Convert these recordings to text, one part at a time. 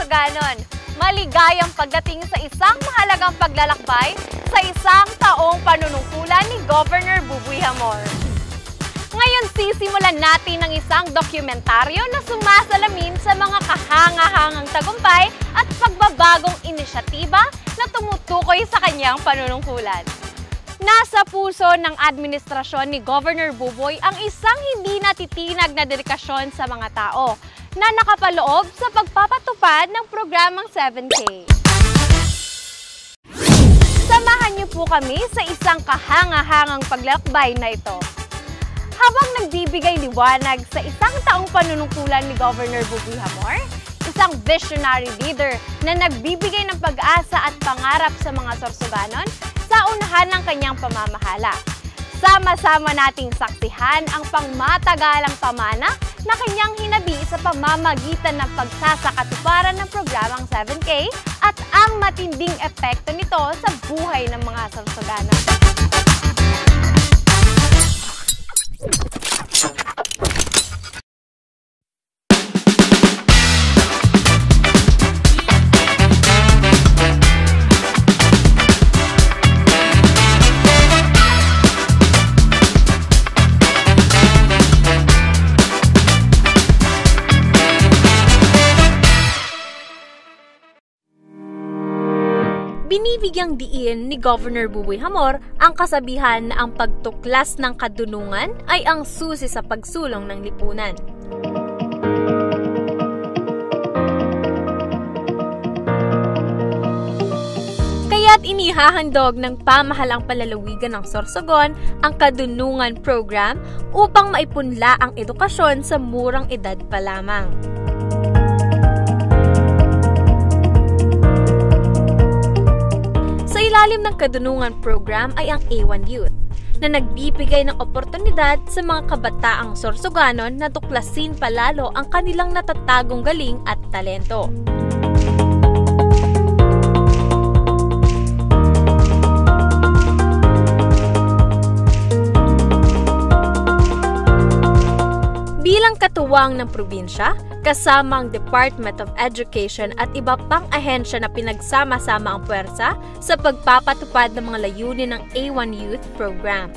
Sorsoganon. Maligayang pagdating sa isang mahalagang paglalakbay sa isang taong panunungkulan ni Governor Buboy Hamor. Ngayon sisimulan natin ang isang dokumentaryo na sumasalamin sa mga kahanga-hangang tagumpay at pagbabagong inisyatiba na tumutukoy sa kanyang panunungkulan. Nasa puso ng administrasyon ni Governor Buboy ang isang hindi natitinag na dedikasyon sa mga tao na nakapaloob sa pagpapatupad ng programang 7K. Samahan niyo po kami sa isang kahanga-hangang paglalakbay na ito. Habang nagbibigay liwanag sa isang taong panunungkulan ni Governor Buboy Hamor, isang visionary leader na nagbibigay ng pag-asa at pangarap sa mga Sorsoganon sa unahan ng kanyang pamamahala. Sama-sama nating saksihan ang pangmatagalang pamana na kanyang hinabi sa pamamagitan ng pagsasakatuparan ng programang 7K at ang matinding epekto nito sa buhay ng mga Sorsoganon. Binibigyang diin ni Governor Buboy Hamor ang kasabihan na ang pagtuklas ng kadunungan ay ang susi sa pagsulong ng lipunan. Kaya't inihahandog ng pamahalang palalawigan ng Sorsogon ang Kadunungan Program upang maipunla ang edukasyon sa murang edad pa lamang. Sa ilalim ng Kadunungan Program ay ang A1 Youth na nagbibigay ng oportunidad sa mga kabataang Sorsoganon na tuklasin palalo ang kanilang natatagong galing at talento. Bilang katuwang ng probinsya, kasama ang Department of Education at iba pang ahensya na pinagsama-sama ang puwersa sa pagpapatupad ng mga layunin ng A1 Youth Program.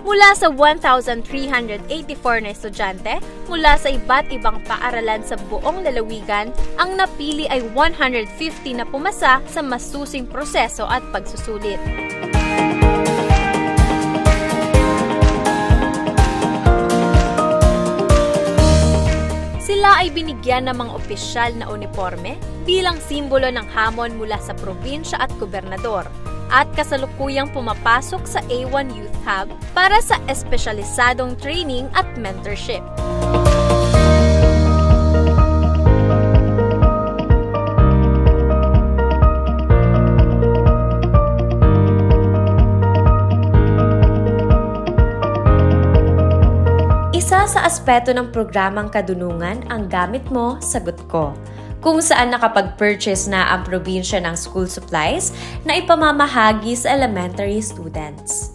Mula sa 1,384 na estudyante mula sa iba't ibang paaralan sa buong lalawigan, ang napili ay 150 na pumasa sa masusing proseso at pagsusulit. Sila ay binigyan ng mga opisyal na uniforme bilang simbolo ng hamon mula sa probinsya at gobernador, at kasalukuyang pumapasok sa A1 Youth Hub para sa espesyalisadong training at mentorship. Isa sa aspeto ng programang Kadunungan ang Gamit Mo, Sagot Ko, kung saan nakapag-purchase na ang probinsya ng school supplies na ipamamahagi sa elementary students.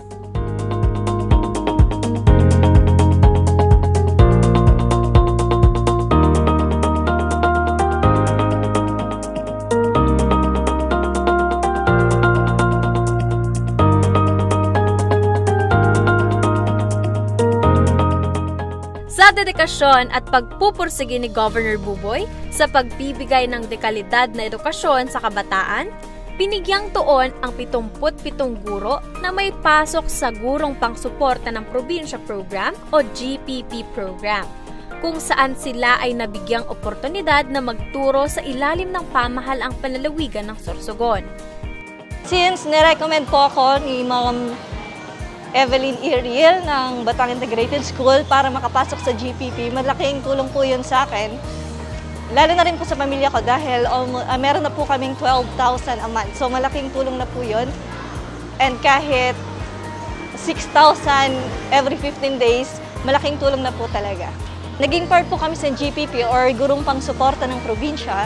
Sa dedikasyon at pagpupursige ni Governor Buboy sa pagbibigay ng dekalidad na edukasyon sa kabataan, binigyang tuon ang 77 guro na may pasok sa Gurong Pangsuporta ng Probinsya Program o GPP Program, kung saan sila ay nabigyang oportunidad na magturo sa ilalim ng pamahalaang panlalawigan ng Sorsogon. Since nirecommend po ako ni Ma'am Evelyn Iriel ng Batang Integrated School para makapasok sa GPP, malaking tulong po yun sa akin. Lalo na rin po sa pamilya ko dahil meron na po kaming 12,000 a month. So malaking tulong na po yun. And kahit 6,000 every 15 days, malaking tulong na po talaga. Naging part po kami sa GPP or Gurong Pangsuporta ng Probinsya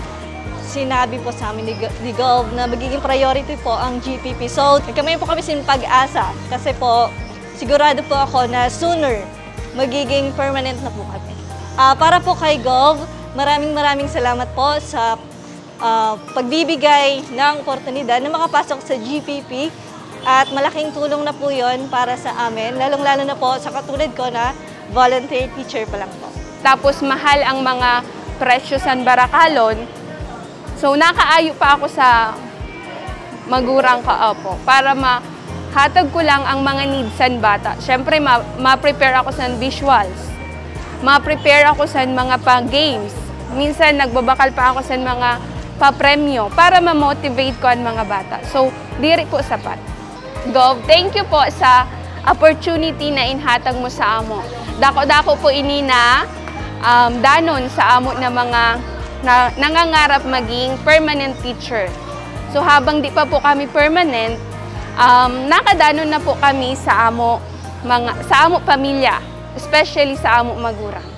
sinabi po sa amin ni Gov na magiging priority po ang GPP. So, kami po kami pag-asa kasi po sigurado po ako na sooner magiging permanent na po kami. Para po kay Gov, maraming salamat po sa pagbibigay ng oportunidad na makapasok sa GPP at malaking tulong na po yon para sa amin, lalong-lalo na po sa katulad ko na volunteer teacher pa lang po. Tapos mahal ang mga presyo sa Barakalon, so nakaayo pa ako sa magurang kaapo para mahatag ko lang ang mga needs sa bata. Siyempre, ma-prepare ako sa visuals, ma-prepare ako sa mga pa-games. Minsan, nagbabakal pa ako sa mga pa-premyo para ma-motivate ko ang mga bata. So, diri po sapat. Gov, thank you po sa opportunity na inhatag mo sa amo. Dako-dako po ini na danon sa amo na mga nangangarap maging permanent teacher. So habang di pa po kami permanent, nakadanon na po kami sa amo pamilya, especially sa amo magurang.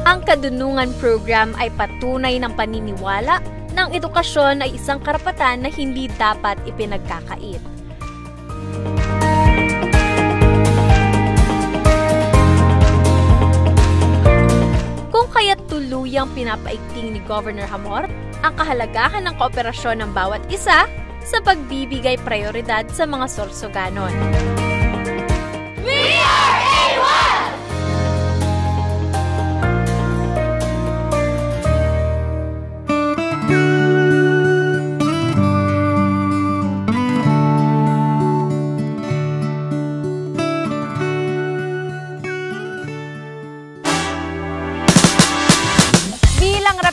Ang Kadunungan Program ay patunay ng paniniwala ng edukasyon ay isang karapatan na hindi dapat ipinagkakait. Kung kaya't tuluyang pinapaigting ni Governor Amor ang kahalagahan ng kooperasyon ng bawat isa sa pagbibigay prioridad sa mga Sorsoganon. We are A1!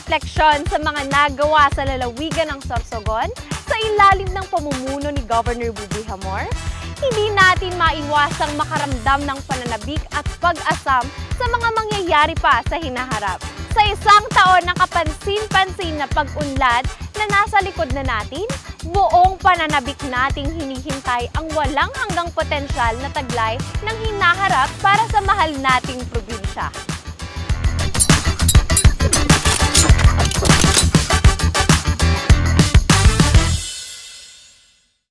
Refleksyon sa mga nagawa sa lalawigan ng Sorsogon sa ilalim ng pamumuno ni Governor Buboy Hamor, hindi natin maiwasang makaramdam ng pananabik at pag-asam sa mga mangyayari pa sa hinaharap. Sa isang taon ng kapansin-pansin na pag-unlad na nasa likod na natin, buong pananabik nating hinihintay ang walang hanggang potensyal na taglay ng hinaharap para sa mahal nating probinsya.